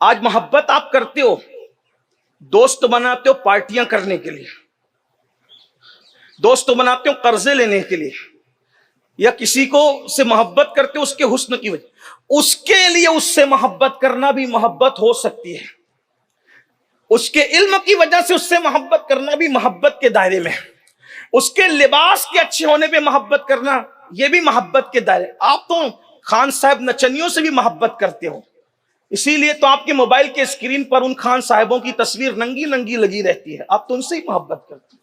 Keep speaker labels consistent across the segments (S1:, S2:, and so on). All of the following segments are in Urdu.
S1: آج محبت آپ کرتے ہو، دوست بناتے ہو پارٹیاں کرنے کے لیے، دوست بناتے ہو قرضے لینے کے لیے، یا کسی کو سے محبت کرتے ہو اس کے حسن کی وجہ، اس کے لیے اس سے محبت کرنا بھی محبت ہو سکتی ہے، اس کے علم کی وجہ سے اس سے محبت کرنا بھی محبت کے دائرے میں، اس کے لباس کے اچھے ہونے پہ محبت کرنا یہ بھی محبت کے دائرے۔ آپ تو خان صاحب نچنیوں سے بھی محبت کرتے ہو، اسی لیے تو آپ کے موبائل کے اسکرین پر ان خان صاحبوں کی تصویر ننگی ننگی لگی رہتی ہے، آپ تو ان سے ہی محبت کرتے ہو۔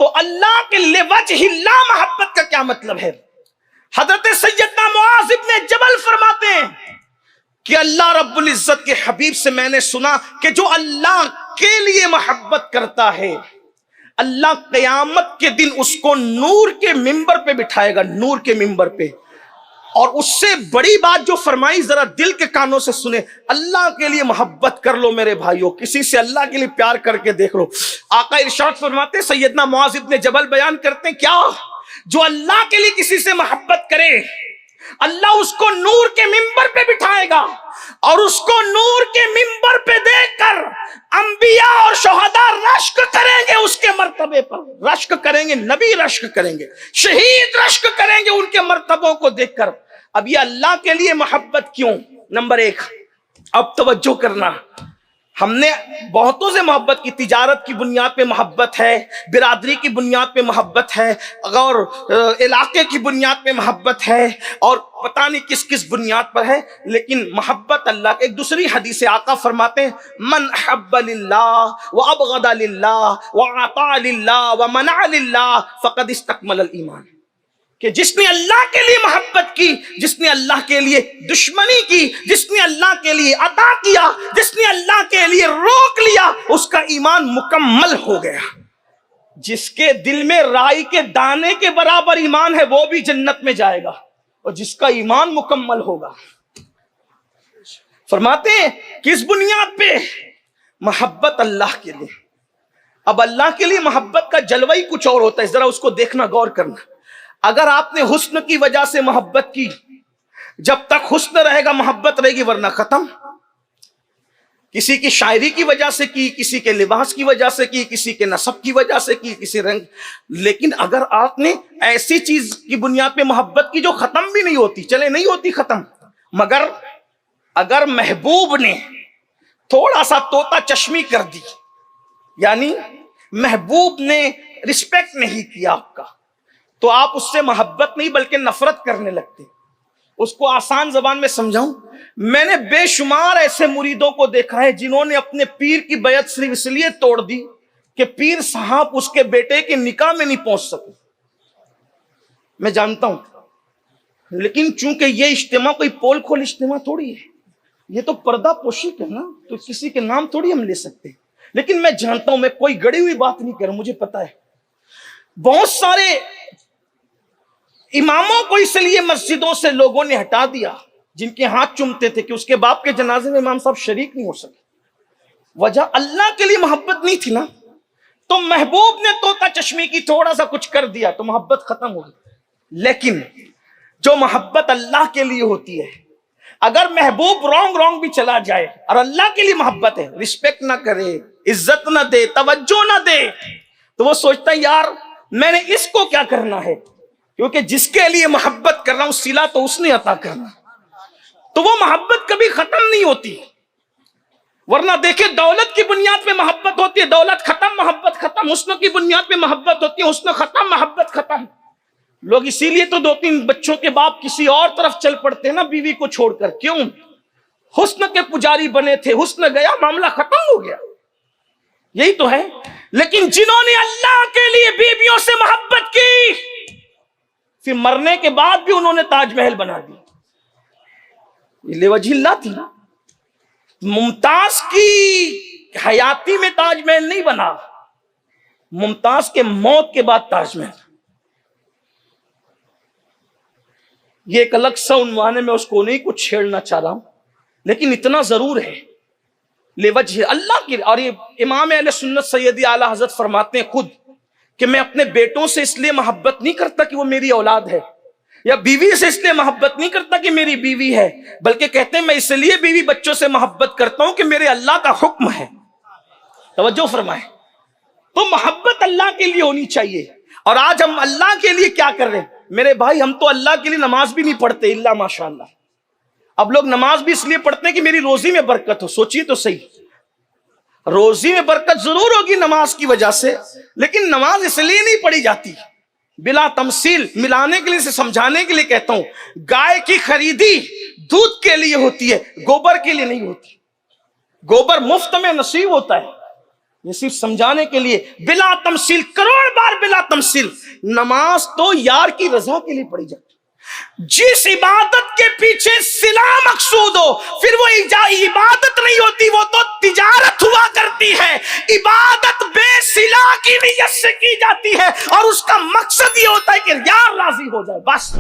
S1: تو اللہ کے لوجہ اللہ محبت کا کیا مطلب ہے؟ حضرت سیدنا معاذ ابن جبل فرماتے ہیں کہ اللہ رب العزت کے حبیب سے میں نے سنا کہ جو اللہ کے لیے محبت کرتا ہے اللہ قیامت کے دن اس کو نور کے ممبر پہ بٹھائے گا، نور کے ممبر پہ۔ اور اس سے بڑی بات جو فرمائی ذرا دل کے کانوں سے سنے، اللہ کے لیے محبت کر لو میرے بھائیوں، کسی سے اللہ کے لیے پیار کر کے دیکھ لو۔ آقا ارشاد فرماتے، سیدنا معاذ ابن جبل بیان کرتے ہیں، کیا جو اللہ کے لیے کسی سے محبت کرے اللہ اس کو نور کے ممبر پہ بٹھائے گا، اور اس کو نور کے ممبر پہ دیکھ کر انبیاء اور شہداء رشک کریں گے، اس کے مرتبے پر رشک کریں گے، نبی رشک کریں گے، شہید رشک کریں گے ان کے مرتبوں کو دیکھ کر۔ اب یہ اللہ کے لیے محبت کیوں؟ نمبر ایک، اب توجہ کرنا، ہم نے بہتوں سے محبت کی، تجارت کی بنیاد پہ محبت ہے، برادری کی بنیاد پہ محبت ہے، اور علاقے کی بنیاد پہ محبت ہے، اور پتہ نہیں کس کس بنیاد پر ہے، لیکن محبت اللہ کی۔ ایک دوسری حدیث آقا فرماتے ہیں، من احب للہ وابغض للہ واعطى للہ ومنع للہ فقد استکمل الایمان، کہ جس نے اللہ کے لیے محبت کی، جس نے اللہ کے لیے دشمنی کی، جس نے اللہ کے لیے عطا کیا، جس نے اللہ کے لیے روک لیا، اس کا ایمان مکمل ہو گیا۔ جس کے دل میں رائی کے دانے کے برابر ایمان ہے وہ بھی جنت میں جائے گا، اور جس کا ایمان مکمل ہوگا۔ فرماتے ہیں کس بنیاد پہ؟ محبت اللہ کے لیے۔ اب اللہ کے لیے محبت کا جلوہ ہی کچھ اور ہوتا ہے، ذرا اس کو دیکھنا، غور کرنا۔ اگر آپ نے حسن کی وجہ سے محبت کی، جب تک حسن رہے گا محبت رہے گی، ورنہ ختم۔ کسی کی شاعری کی وجہ سے کی، کسی کے لباس کی وجہ سے کی، کسی کے نسب کی وجہ سے کی، کسی رنگ، لیکن اگر آپ نے ایسی چیز کی بنیاد پہ محبت کی جو ختم بھی نہیں ہوتی، چلے نہیں ہوتی ختم، مگر اگر محبوب نے تھوڑا سا طوطا چشمی کر دی، یعنی محبوب نے رسپیکٹ نہیں کیا آپ کا، تو آپ اس سے محبت نہیں بلکہ نفرت کرنے لگتے۔ اس کو آسان زبان میں سمجھاؤں، میں نے بے شمار ایسے مریدوں کو دیکھا ہے جنہوں نے اپنے پیر کی بیعت صرف اس لیے توڑ دی کہ پیر صاحب اس کے بیٹے کے نکاح میں نہیں پہنچ سکے۔ میں جانتا ہوں، لیکن چونکہ یہ اجتماع کوئی پول کھول اجتماع تھوڑی ہے، یہ تو پردہ پوشی کرنا، تو کسی کے نام تھوڑی ہم لے سکتے ہیں، لیکن میں جانتا ہوں، میں کوئی گڑی ہوئی بات نہیں کر رہا، مجھے پتا ہے بہت سارے اماموں کو اس لیے مسجدوں سے لوگوں نے ہٹا دیا جن کے ہاتھ چومتے تھے کہ اس کے باپ کے جنازے میں امام صاحب شریک نہیں ہو سکے۔ وجہ اللہ کے لیے محبت نہیں تھی نا، تو محبوب نے طوطا چشمی کی، تھوڑا سا کچھ کر دیا تو محبت ختم ہو گئی۔ لیکن جو محبت اللہ کے لیے ہوتی ہے، اگر محبوب رونگ بھی چلا جائے اور اللہ کے لیے محبت ہے، رسپیکٹ نہ کرے، عزت نہ دے، توجہ نہ دے، تو وہ سوچتا ہے یار میں نے اس کو کیا کرنا ہے، کیونکہ جس کے لیے محبت کر رہا ہوں صلہ تو اس نے عطا کرنا، تو وہ محبت کبھی ختم نہیں ہوتی۔ ورنہ دیکھیں دولت کی بنیاد پہ محبت ہوتی ہے، دولت ختم محبت ختم، حسن کی بنیاد پہ محبت ہوتی ہے، حسن ختم محبت ختم۔ لوگ اسی لیے تو 2-3 بچوں کے باپ کسی اور طرف چل پڑتے ہیں نا، بیوی کو چھوڑ کر۔ کیوں؟ حسن کے پجاری بنے تھے، حسن گیا معاملہ ختم ہو گیا، یہی تو ہے۔ لیکن جنہوں نے اللہ کے لیے بیویوں سے محبت کی، پھر مرنے کے بعد بھی انہوں نے تاج محل بنا دی، یہ لوجہ اللہ تھی نا۔ ممتاز کی حیاتی میں تاج محل نہیں بنا، ممتاز کے موت کے بعد تاج محل۔ یہ ایک الگ سا عنوان ہے، میں اس کو نہیں کچھ چھیڑنا چاہ رہا ہوں، لیکن اتنا ضرور ہے لوجہ اللہ کی۔ اور یہ امام اہل سنت سیدی اعلی حضرت فرماتے ہیں خود کہ میں اپنے بیٹوں سے اس لیے محبت نہیں کرتا کہ وہ میری اولاد ہے، یا بیوی سے اس لیے محبت نہیں کرتا کہ میری بیوی ہے، بلکہ کہتے ہیں میں اس لیے بیوی بچوں سے محبت کرتا ہوں کہ میرے اللہ کا حکم ہے۔ توجہ فرمائیں، تو محبت اللہ کے لیے ہونی چاہیے۔ اور آج ہم اللہ کے لیے کیا کر رہے ہیں میرے بھائی؟ ہم تو اللہ کے لیے نماز بھی نہیں پڑھتے الا ماشاء اللہ۔ اب لوگ نماز بھی اس لیے پڑھتے ہیں کہ میری روزی میں برکت ہو۔ سوچیے تو صحیح، روزی میں برکت ضرور ہوگی نماز کی وجہ سے، لیکن نماز اس لیے نہیں پڑھی جاتی۔ بلا تمثیل، ملانے کے لیے، سے سمجھانے کے لیے کہتا ہوں، گائے کی خریدی دودھ کے لیے ہوتی ہے، گوبر کے لیے نہیں ہوتی۔ گوبر مفت میں نصیب ہوتا ہے، یہ صرف سمجھانے کے لیے۔ بلا تمثیل، کروڑ بار بلا تمثیل، نماز تو یار کی رضا کے لیے پڑھی جاتی۔ جس عبادت کے پیچھے صلہ مقصود ہو، پھر وہ عبادت نہیں ہوتی، وہ تو تجارت ہوا کرتی ہے۔ عبادت بے صلہ کی نیت سے کی جاتی ہے، اور اس کا مقصد یہ ہوتا ہے کہ یار راضی ہو جائے، بس۔